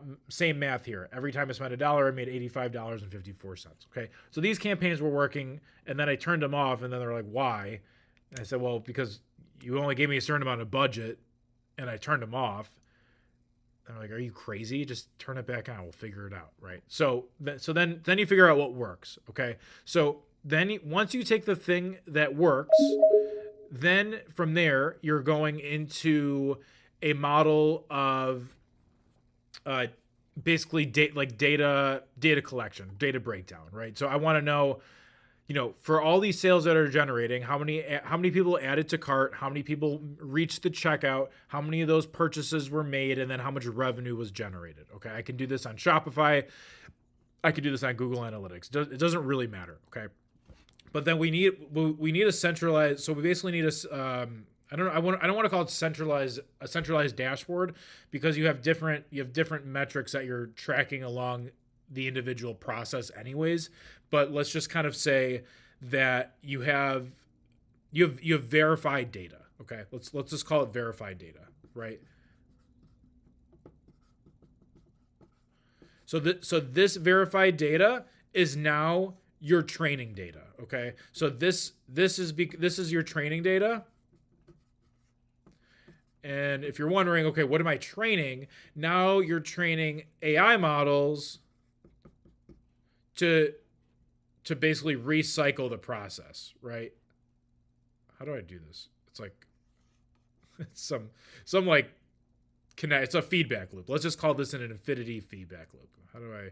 math here. Every time I spent a dollar, I made $85.54. Okay, so these campaigns were working, and then I turned them off, and then they're like, "Why?" And I said, "Well, because you only gave me a certain amount of budget, and I turned them off." And I'm like, "Are you crazy? Just turn it back on. We'll figure it out, right?" So then you figure out what works. Okay, so then once you take the thing that works, then from there you're going into a model of uh, basically data collection, data breakdown, right? So I want to know, for all these sales that are generating, how many people added to cart, how many people reached the checkout, how many of those purchases were made, and then how much revenue was generated. Okay, I can do this on Shopify, I could do this on Google Analytics. It doesn't really matter. Okay, but then we need a centralized. So we basically need I don't want to call it a centralized dashboard, because you have different metrics that you're tracking along the individual process anyways. But let's just kind of say that you have verified data. Okay, let's just call it verified data, right? So this verified data is now your training data. Okay, so this is your training data. And if you're wondering, okay, what am I training? Now you're training AI models to basically recycle the process, right? How do I do this? It's like it's some like connect. It's a feedback loop. Let's just call this an infinity feedback loop. How do I?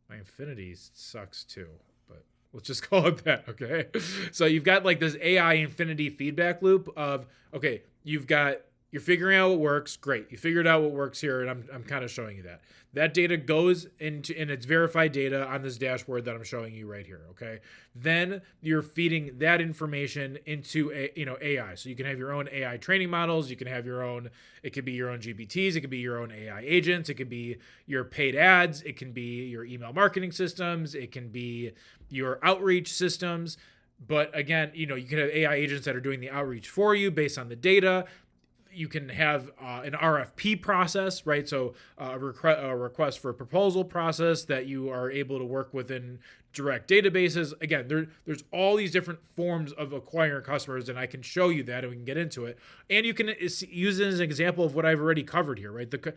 My infinity sucks too, but let's just call it that, okay? So you've got like this AI infinity feedback loop of, okay, you're figuring out what works. Great. You figured out what works here, and I'm kind of showing you that. That data goes into, and it's verified data on this dashboard that I'm showing you right here, okay? Then you're feeding that information into AI. So you can have your own AI training models. You can have your own, it could be your own GPTs. It could be your own AI agents. It could be your paid ads. It can be your email marketing systems. It can be your outreach systems. But again, you can have AI agents that are doing the outreach for you based on the data. You can have an RFP process, right? So a request for a proposal process that you are able to work within direct databases. Again, there's all these different forms of acquiring customers, and I can show you that, and we can get into it. And you can use it as an example of what I've already covered here, right? The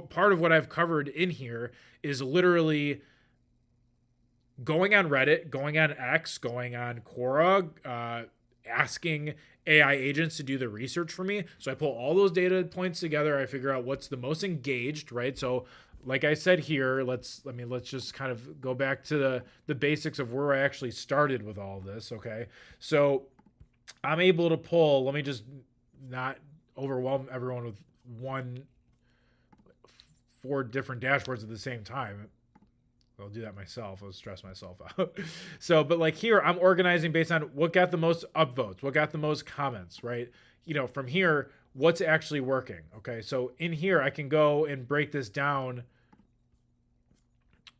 part of what I've covered in here is literally going on Reddit, going on X, going on Quora, asking AI agents to do the research for me. So I pull all those data points together. I figure out what's the most engaged, right? So like I said here, let's just kind of go back to the basics of where I actually started with all of this, okay? So I'm able to pull, let me just not overwhelm everyone with 4 different dashboards at the same time. I'll do that myself. I'll stress myself out. So, but like here, I'm organizing based on what got the most upvotes, what got the most comments, right? From here, what's actually working. Okay. So in here, I can go and break this down.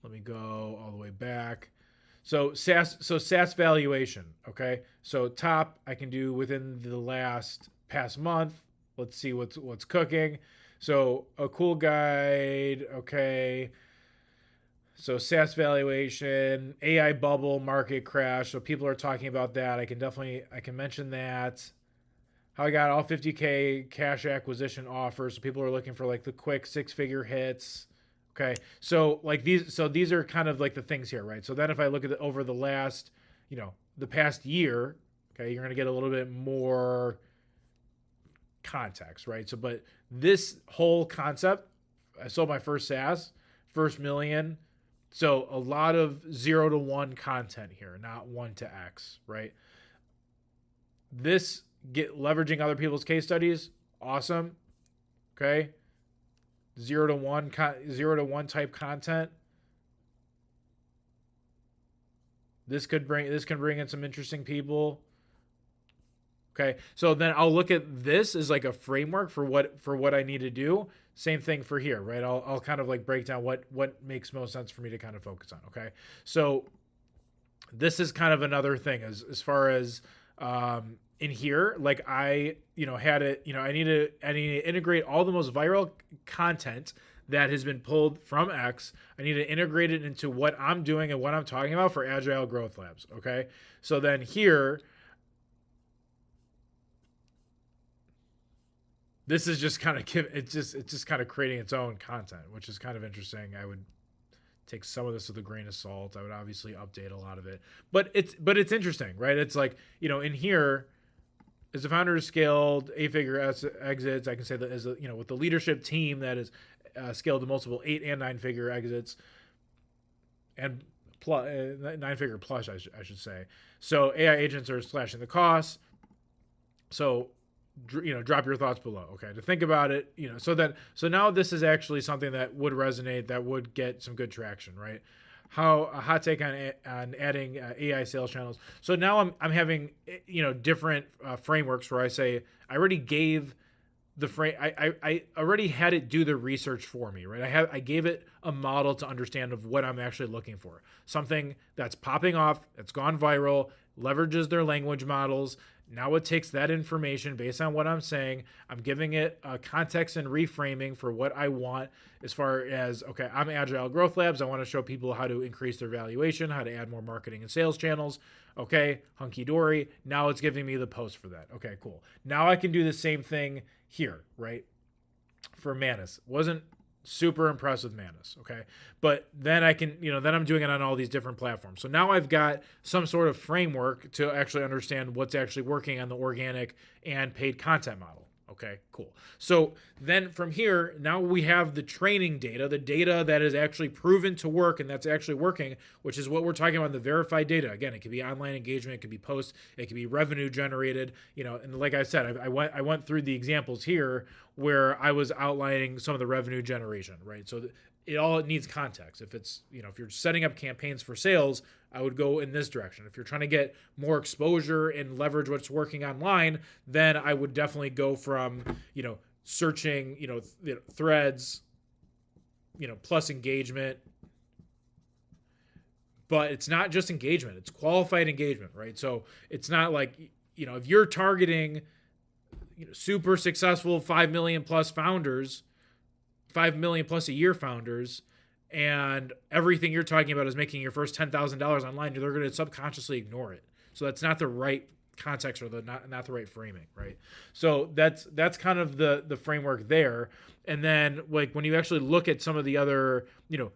Let me go all the way back. So SaaS valuation. Okay. So top, I can do within the past month. Let's see what's cooking. So a cool guide. Okay. So SaaS valuation, AI bubble, market crash. So people are talking about that. I can mention that. How I got all 50K cash acquisition offers. So people are looking for like the quick 6-figure hits. Okay. So like these are kind of like the things here, right? So then if I look at over the last, the past year, okay, you're going to get a little bit more context, right? So, but this whole concept, I sold my first SaaS, first million. So a lot of 0 to 1 content here, not 1 to X, right? This leveraging other people's case studies, awesome. Okay. 0 to 1 type content. This can bring in some interesting people. Okay. So then I'll look at this as like a framework for what I need to do. Same thing for here, right? I'll kind of like break down what makes most sense for me to kind of focus on. Okay. So this is kind of another thing as far as in here, like I had it, I need to integrate all the most viral content that has been pulled from X. I need to integrate it into what I'm doing and what I'm talking about for Agile Growth Labs. Okay. So then here, this is just kind of it's just kind of creating its own content, which is kind of interesting. I would take some of this with a grain of salt. I would obviously update a lot of it, but it's interesting, right? It's like, in here, as a founder scaled 8-figure exits, I can say that as a, with the leadership team that is scaled to multiple 8 and 9-figure exits, and plus 9-figure plus, I should say. So AI agents are slashing the costs. So, drop your thoughts below. Okay, to think about it, so now this is actually something that would resonate, that would get some good traction, right? How a hot take on adding AI sales channels. So now I'm having different frameworks where I say I already gave the frame. I already had it do the research for me, right? I gave it a model to understand of what I'm actually looking for. Something that's popping off, that's gone viral, leverages their language models. Now it takes that information based on what I'm saying. I'm giving it context and reframing for what I want as far as, okay, I'm Agile Growth Labs. I want to show people how to increase their valuation, how to add more marketing and sales channels. Okay, hunky dory. Now it's giving me the post for that. Okay, cool. Now I can do the same thing here, right? For Manus. Wasn't super impressed with Manus, okay? But then I can, then I'm doing it on all these different platforms. So now I've got some sort of framework to actually understand what's actually working on the organic and paid content model. Okay, cool. So then from here, now we have the training data, the data that is actually proven to work and that's actually working, which is what we're talking about, the verified data. Again, it could be online engagement, it could be posts, it could be revenue generated, and like I said, I went through the examples here where I was outlining some of the revenue generation, right? So it needs context. If it's, if you're setting up campaigns for sales, I would go in this direction. If you're trying to get more exposure and leverage what's working online, then I would definitely go from, searching, threads, plus engagement. But it's not just engagement, it's qualified engagement, right? So it's not like, if you're targeting, super successful 5 million plus founders, 5 million plus a year founders, and everything you're talking about is making your first $10,000 online, they're going to subconsciously ignore it. So that's not the right context or not the right framing, right? So that's kind of the framework there. And then like when you actually look at some of the other,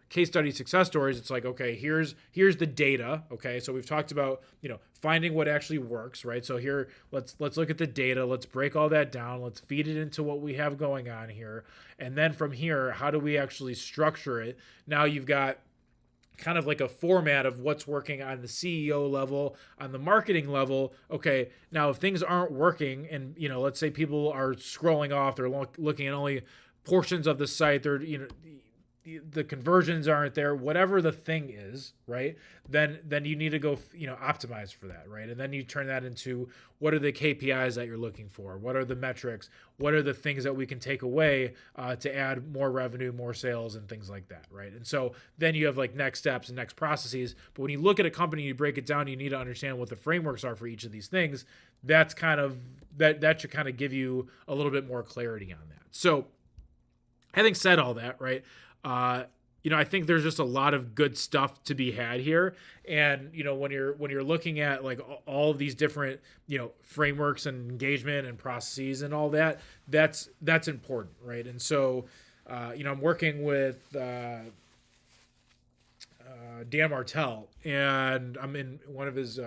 case study success stories, it's like, okay, here's the data. Okay. So we've talked about, finding what actually works, right? So here, let's look at the data. Let's break all that down. Let's feed it into what we have going on here. And then from here, how do we actually structure it? Now you've got kind of like a format of what's working on the CEO level, on the marketing level. Okay, now if things aren't working and, let's say people are scrolling off, they're looking at only portions of the site, they're, the conversions aren't there, whatever the thing is, right? Then you need to go, optimize for that, right? And then you turn that into what are the KPIs that you're looking for? What are the metrics? What are the things that we can take away to add more revenue, more sales, and things like that, right? And so then you have like next steps and next processes. But when you look at a company, you break it down, you need to understand what the frameworks are for each of these things. That's kind of, that should kind of give you a little bit more clarity on that. So having said all that, right? I think there's just a lot of good stuff to be had here. And, when you're looking at like all of these different, frameworks and engagement and processes and all that, that's important. Right. And so, I'm working with, Dan Martell, and I'm in one of his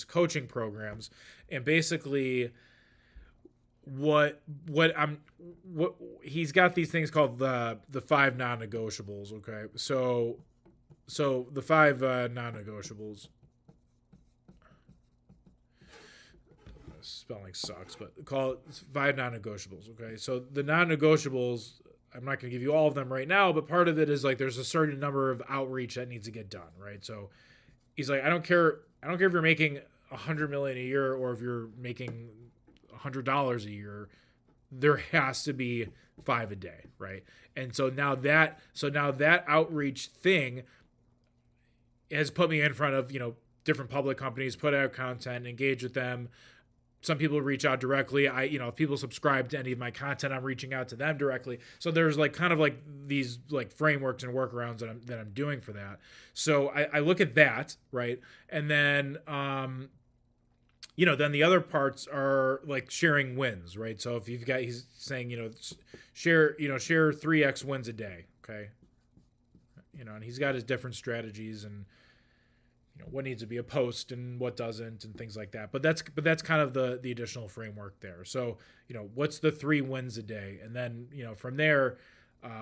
coaching programs, and basically what he's got these things called the 5 non-negotiables. Okay, so the 5 non-negotiables, spelling sucks, but call it 5 non-negotiables. Okay, so the non-negotiables, I'm not going to give you all of them right now, but part of it is like there's a certain number of outreach that needs to get done, right? So he's like, I don't care if you're making $100 million a year or if you're making $100 a year, there has to be 5 a day, right? And so now that outreach thing has put me in front of, different public companies, put out content, engage with them. Some people reach out directly. If people subscribe to any of my content, I'm reaching out to them directly. So there's like kind of like these like frameworks and workarounds that I'm doing for that. So I look at that, right? And then, then the other parts are like sharing wins, right? So if you've got, he's saying, share 3x wins a day. Okay. and he's got his different strategies and what needs to be a post and what doesn't and things like that. But that's kind of the additional framework there. So what's the 3 wins a day, and then from there,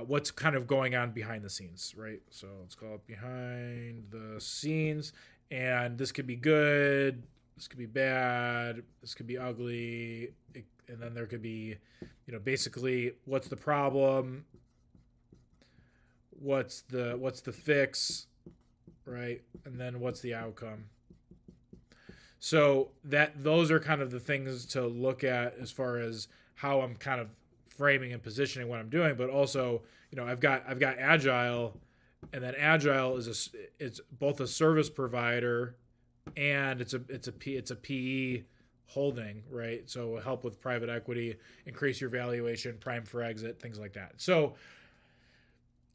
what's kind of going on behind the scenes, right? So let's call it behind the scenes, and this could be good, this could be bad, this could be ugly, and then there could be basically what's the problem, what's the fix, right? And then what's the outcome? So those are kind of the things to look at as far as how I'm kind of framing and positioning what I'm doing. But also, I've got Agile, and then Agile it's both a service provider and it's a PE holding, right? So help with private equity, increase your valuation, prime for exit, things like that. So,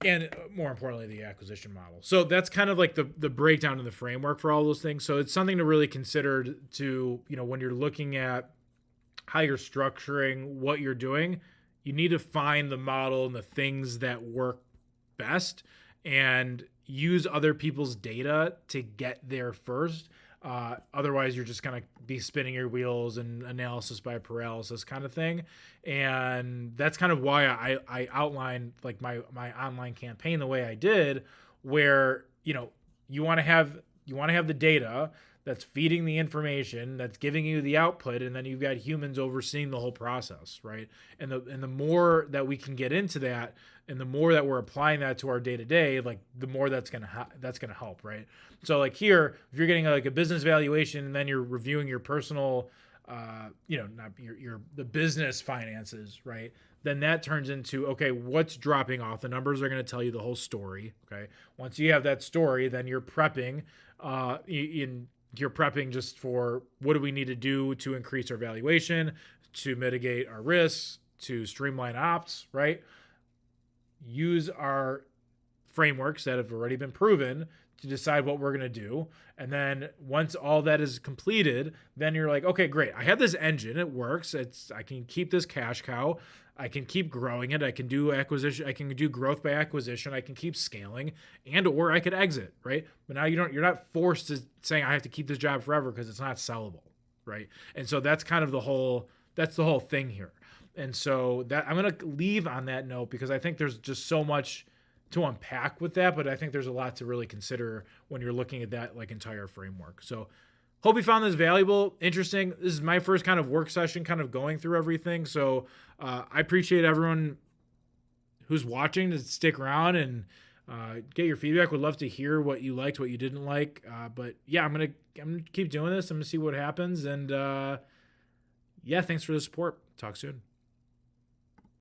and more importantly, the acquisition model. So that's kind of like the breakdown and the framework for all those things. So it's something to really consider to, when you're looking at how you're structuring what you're doing, you need to find the model and the things that work best and use other people's data to get there first. Otherwise, you're just going to be spinning your wheels and analysis by paralysis kind of thing. And that's kind of why I outlined like my online campaign the way I did, where, you want to have the data that's feeding the information, that's giving you the output, and then you've got humans overseeing the whole process, right? And the more that we can get into that, and the more that we're applying that to our day-to-day, like the more that's gonna help, right? So like here, if you're getting like a business valuation and then you're reviewing your personal, not the business finances, right? Then that turns into, okay, what's dropping off? The numbers are going to tell you the whole story. Okay. Once you have that story, then you're prepping, you're prepping just for what do we need to do to increase our valuation, to mitigate our risks, to streamline ops, right? Use our frameworks that have already been proven to decide what we're going to do. And then once all that is completed, then you're like, okay, great. I have this engine. It works. I can keep this cash cow. I can keep growing it. I can do acquisition. I can do growth by acquisition. I can keep scaling, or I could exit, right? But now you're not forced to saying I have to keep this job forever because it's not sellable, right? And so that's kind of the whole thing here. And so that I'm going to leave on that note because I think there's just so much to unpack with that, but I think there's a lot to really consider when you're looking at that like entire framework. So hope you found this valuable, interesting. This is my first kind of work session kind of going through everything. So I appreciate everyone who's watching to stick around and get your feedback. Would love to hear what you liked, what you didn't like. But yeah, I'm gonna keep doing this. I'm gonna see what happens. And yeah, thanks for the support. Talk soon.